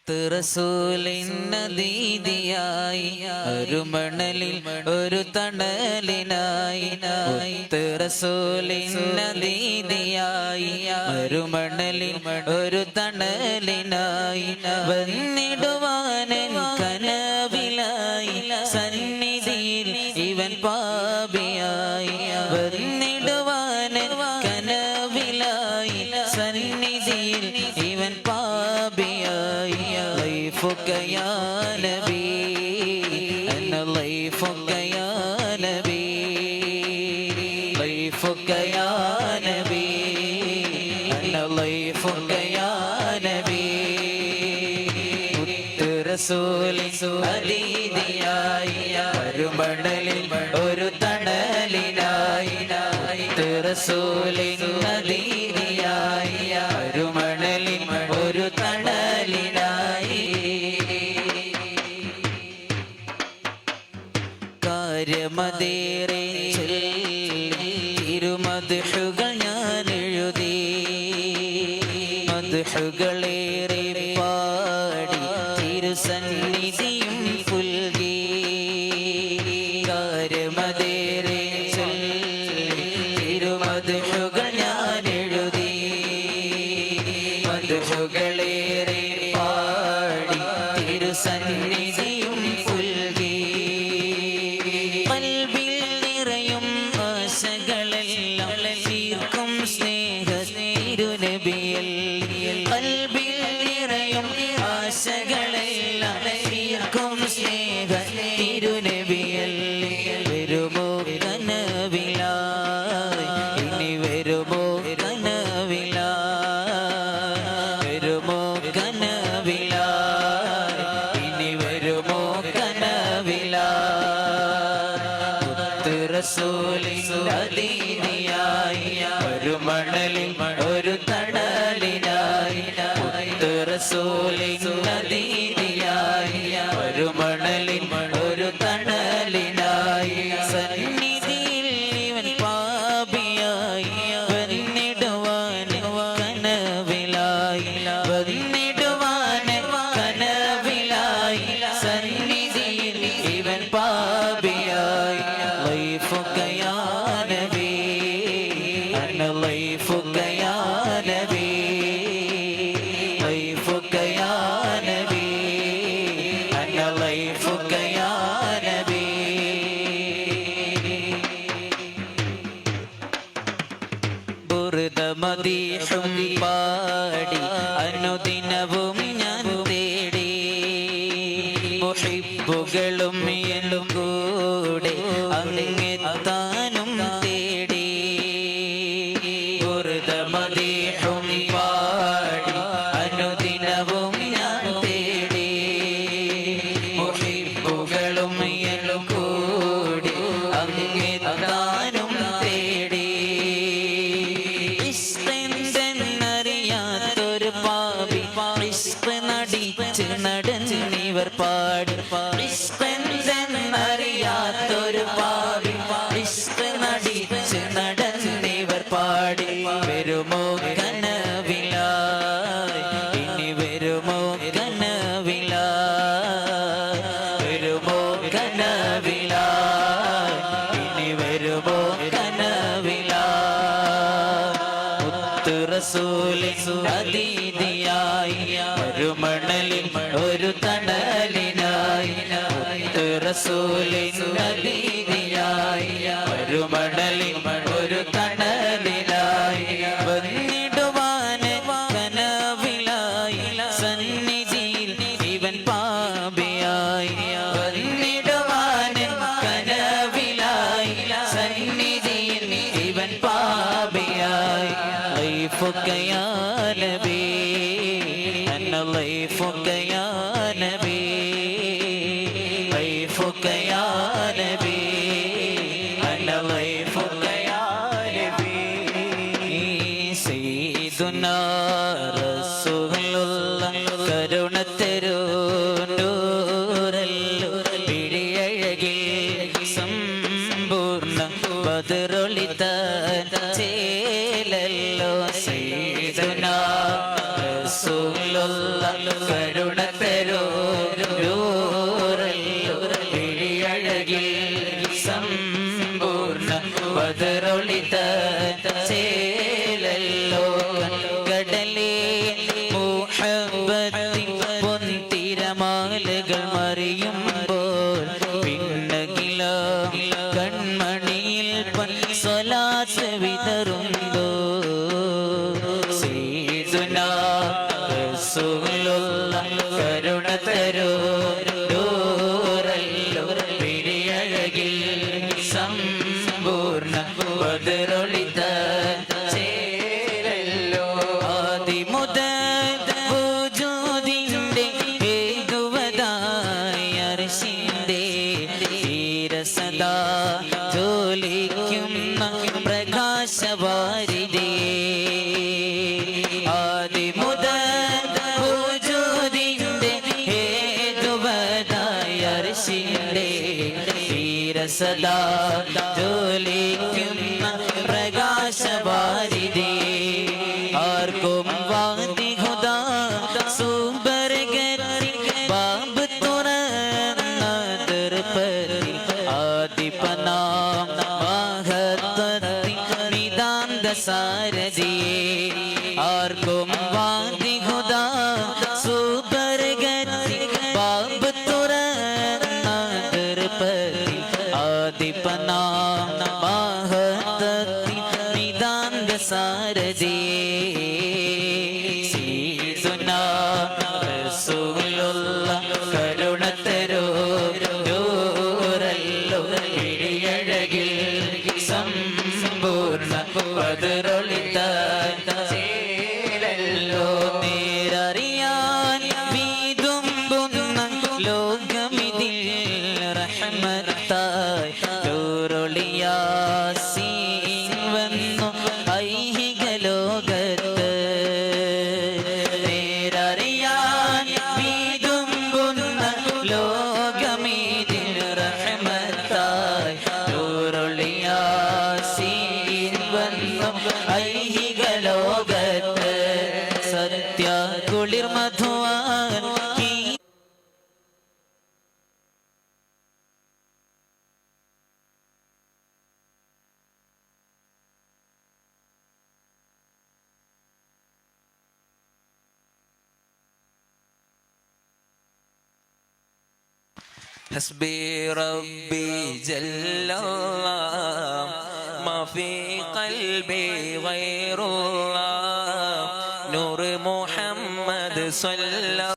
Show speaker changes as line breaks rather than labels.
റസൂലിന്നദീദിയായി അരുമണലിൽ ഒരു തണലിനായി റസൂലിന്നദീദിയായി അരുമണലിൽ ഒരു തണലിനായി വന്നിടുവാനൻ കനവിലായി സന്നിധിയിൽ ഇവൻ പാപിയായി വന്നിടുവാനൻ കനവിലായി സന്നിധിയിൽ ഇവൻ പാപിയായി ضيفك يا نبي أنا ضيفك يا نبي ضيفك يا نبي أنا ضيفك يا نبي رسول അദീദിയായി അരുമണലിൽ ഒരു തണലിനായി റസൂലിൻ അദീദിയായി അരുമണലിൽ ഒരു തണലിനായി കാര്യമതേറെ ഇരുമദ്ഹുകൾ ഞാൻ എഴുതി മദ്ഹുകളേറെ പാടി തിരുസന്നിധിയും പുൽകി കാര്യമതേറെ ഇരുമദ്ഹുകൾ ഞാൻ എഴുതി മദ്ഹുകളേറെ പാടി തിരുസന്നിധിയും പുൽകി ഖൽബിൽ നിറയും ആശകളെല്ലാം തീർക്കും സ്നേഹ തിരുനബിയൽ വരുമോ കനവിലായി ഇനി വരുമോ കനവിലായി വരുമോ കനവിലായി ഇനി വരുമോ കനവിലായി റസൂലിൻ അദീദിയായി അരുമണലിൽ ഒരു തണലിനായി റസൂലിൻ അദീദിയായി അരുമണലിൽ ഒരു തണലിനായി സന്നിധിയിൽ ഇവൻ പാപിയായി വന്നിടുവാൻ കനവിലായി വന്നിടുവാൻ കനവിലായി സന്നിധിയിൽ ഇവൻ പാപിയായി ضيفك يا نبي أنا ضيفك يا نبي ضيفك يا نبي أنا ضيفك يا نبي ബുർദ മദീഹും പാടി അനുദിനവും ഞാൻ തേടി മുഹിബ്ബുകളും എന്നും കൂടെ അങ്ങെത്താനും തേടി ബുർദ മദീഹും പാടി അനുദിനവും ഞാൻ തേടി മുഹിബ്ബുകളും എന്നും കൂടി അങ്ങെത്താനും തേടി ഇഷ്കെന്തെന്നറിയാത്തൊരു പാപി ഇഷ്ക് നടിച്ച് നടന്നിവർ പാടി ഇഷ്കെന്തെന്നറിയാത്തൊരു പാപി ഇഷ്ക് നടിച്ച് നടന്നിവർ പാടി വരുമോ കനവിലായി ഇനി വരുമോ കനവിലായി വരുമോ കനവിലായി ഇനി വരുമോ കനവിലായി റസൂലിൻ അദീദിയായി അരുമണലിൽ ഒരു തണലിനായി റസൂലിൻ അദീദിയായി അരുമണലിൽ ഒരു തണലിനായി വന്നിടുവാൻ കനവിലായി സന്നിധിയിൽ ഇവൻ പാപിയായി വന്നിടുവാൻ കനവിലായി സന്നിധിയിൽ ഇവൻ പാപിയായി ضيفك يا نبي أنا ضيفك يا نبي ضيفك يا نبي أنا ضيفك يا نبي سيدنا رسول الله കരുണത്തരൂ നൂറല്ലോ പിടിയഴകിൽ സമ്പൂർണ്ണ ബദറൊളിത ചേലല്ലോ സയ്യിദുനാ റസൂലുള്ളാഹ് കരുണ സയ്യിദുനാ റസൂലുള്ള കരുണ തരൂ നൂറല്ലോ പിടിയഴകിൽ സമ്പൂർണ്ണ ബദറൊളിത ചേരല്ലോ ആദിമുതൽ വജൂദിന്റെ ഏകുവതായ അർശിന്റെ സദാ ജോലിക്കുന്ന പ്രകാശവാരിതേ ആദിമുതൽ വജൂദിന്റെ ഏകുവതായ അർശിന്റെ സദാ ജോലിക്കുന്ന പ്രകാശവാരിതേ ആർക്കും വാദി ഖുദാ സുബർഗത്തിൽ ബാബ് തുറന്ന ദർപതി ആദിപനാം മഹത്വത്തിൽ നിതാന്ത സാരഥിയേ ആർക്കും വാദി ഖുദാ സുബർഗത്തിൽ ബാബ് തുറന്ന ദർപതി ആദിപനാം മഹത്വത്തിൽ നിതാന്ത സാരഥിയേ സയ്യിദുനാ റസൂലുള്ള കരുണ തരൂ നൂറല്ലോ പിടിയഴകിൽ സമ്പൂർണ്ണ ബദറൊളിത ചേരല്ലോ നേരറിയാൻ വീതുമ്പുന്ന ലോകമിതിൽ റഹ്മത്തായി നൂറൊളിയാസീൻ വന്നു ഐഹിക ലോകത്ത് നേരറിയാൻ വീതുമ്പുന്ന ലോകമിതിൽ റഹ്മത്തായി നൂറൊളിയാസീൻ വന്നു ഐഹിക ലോകത്ത് സത്യ കുളിർ മധുവാൻ
حسبي ربي جل الله ما في قلبي غير الله نور محمد صلى